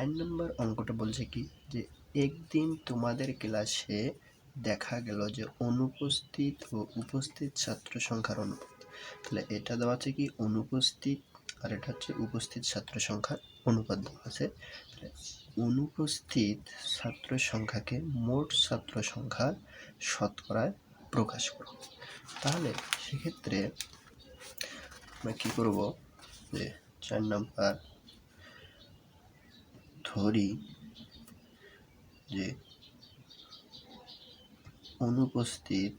4 নম্বর অঙ্কটা বলছে কি যে একদিন তোমাদের ক্লাসে দেখা গেল যে অনুপস্থিত ও উপস্থিত ছাত্র সংখ্যার অনুপাত। তাহলে এটা দেওয়া আছে কি অনুপস্থিত, আর এটা হচ্ছে উপস্থিত ছাত্র সংখ্যার অনুপাত দেওয়া আছে। অনুপস্থিত ছাত্র সংখ্যাকে মোট ছাত্র সংখ্যার শতকরায় প্রকাশ করো। তাহলে সেক্ষেত্রে আমরা কি করব যে 4 নম্বর ধরি যে অনুপস্থিত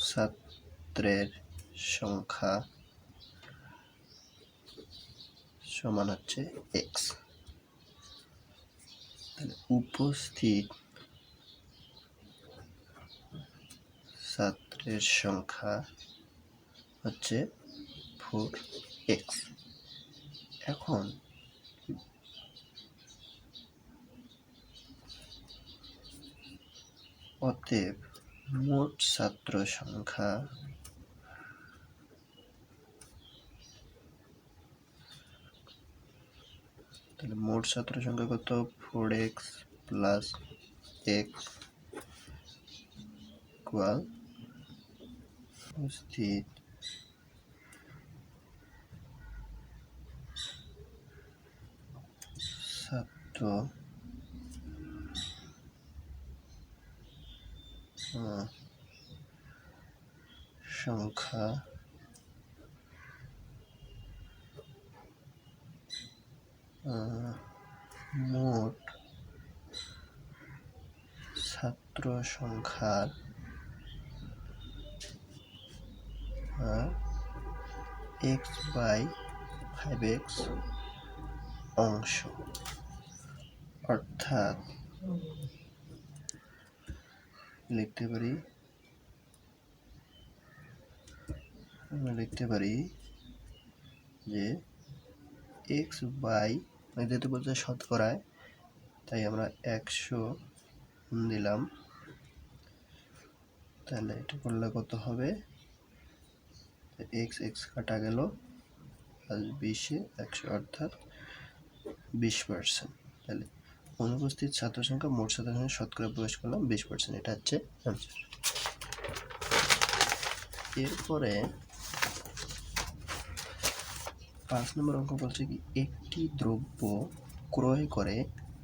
ছাত্রের সংখ্যা সমান হচ্ছে x। তাহলে উপস্থিত ছাত্রের সংখ্যা হচ্ছে 4x। এখন অতএব মোট ছাত্র সংখ্যা তাহলে মোট ছাত্র সংখ্যা কত 4x প্লাস x ইকুয়াল উপস্থিত ছাত্র সংখ্যা মোট ছাত্র সংখ্যার x/5x অংশ, অর্থাৎ লিখতে পারি যে x/, যেহেতু বলছে শতকরায় তাই আমরা 100 দিলাম। তাহলে এটা করলে কত হবে, x কাটা গেল প্লাস 20 100 অর্থাৎ 20%। তাহলে অনুপস্থিত ছাত্র সংখ্যা মোট ছাত্র সংখ্যা শতকরা প্রকাশ করলাম 20%, এটা হচ্ছে অ্যান্সার। এরপরে 5 নম্বর অঙ্ক বলছে কি একটি দ্রব্য ক্রয় করে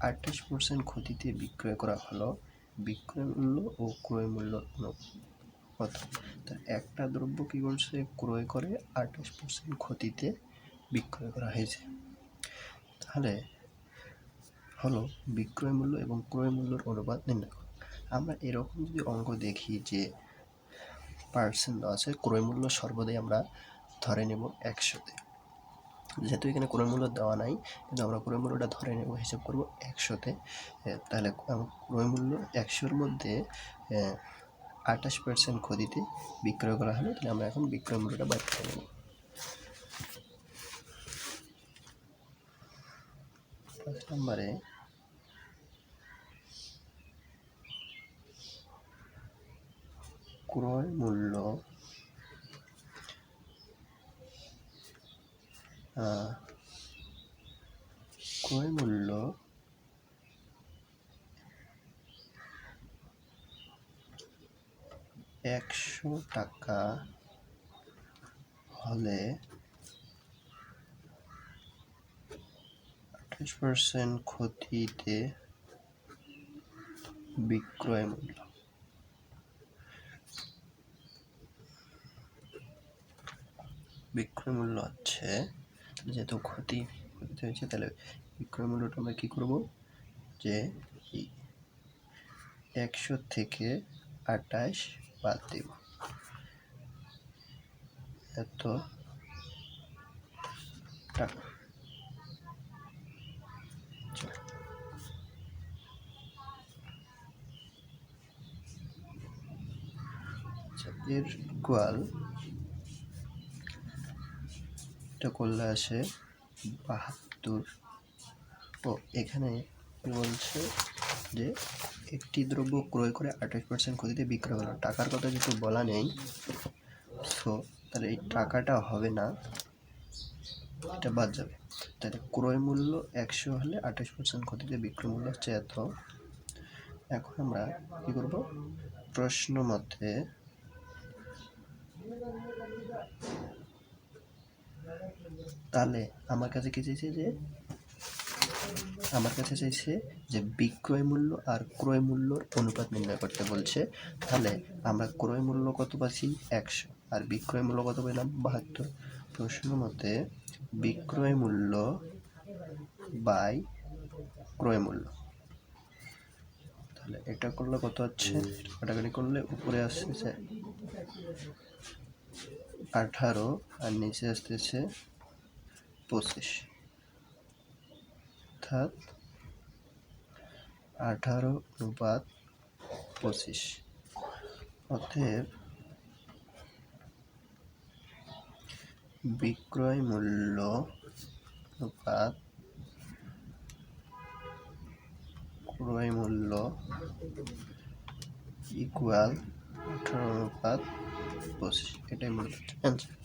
28% ক্ষতিতে বিক্রয় করা হলো, বিক্রয় মূল্য ও ক্রয় মূল্য কত? তার একটা দ্রব্য কি করছে ক্রয় করে 28% ক্ষতিতে বিক্রয় করা হয়েছে। তাহলে হলো বিক্রয় মূল্য এবং ক্রয় মূল্যের অনুপাত নির্ণয় করো। আমরা এরকম যদি অঙ্ক দেখি যে পার্সেন্ট আছে, ক্রয় মূল্য সর্বদাই আমরা ধরে নেব 100-তে। যেহেতু এখানে ক্রয় মূল্য দেওয়া নাই, কিন্তু আমরা ক্রয় মূল্যটা ধরে নেব, হিসাব করব 100-তে। তাহলে ক্রয় মূল্য 100-র মধ্যে 28% ক্ষতিতে বিক্রয় করা হলো। তাহলে আমরা এখন বিক্রয় মূল্যটা বাদ করে নেব। 5 নম্বরে ক্রয় মূল্য টাকা হলে 28% ক্ষতিতে বিক্রয় মূল্য হচ্ছে, যেহেতু ক্ষতি হয়েছে তাহলে বিক্রয় মূল্যটা আমরা কি করব যে 100 থেকে 28 বাদ দেব, এত টাকা। এর ইকুয়াল এটা করলে আসে 72। ও এখানে বলছে যে একটি দ্রব্য ক্রয় করে 28% ক্ষতিতে বিক্রয় হলো, টাকার কথা যেহেতু বলা নেই, সো তাহলে এই টাকাটা হবে না, এটা বাদ যাবে। তাহলে ক্রয় মূল্য 100 হলে 28% ক্ষতিতে বিক্রয় মূল্য হচ্ছে এত। এখন আমরা কি করব, প্রশ্ন মতে তাহলে আমার কাছে কি চাইছে যে বিক্রয় মূল্য আর ক্রয় মূল্যর অনুপাত নির্ণয় করতে বলছে। তাহলে আমরা ক্রয় মূল্য কত পাচ্ছি 100 আর বিক্রয় মূল্য কত পেলাম 72। প্রশ্ন মতে বিক্রয় মূল্য বাই ক্রয় মূল্য, তাহলে এটা করলে কত হচ্ছে, কাটাকাটি করলে উপরে আসতেছে 18 আর নিচে আসতেছে 25, অর্থাৎ 18:25। অতএব বিক্রয় মূল্য অনুপাত ক্রয় মূল্য ইকুয়াল 18:25, এটাই মূলত অ্যান্সার।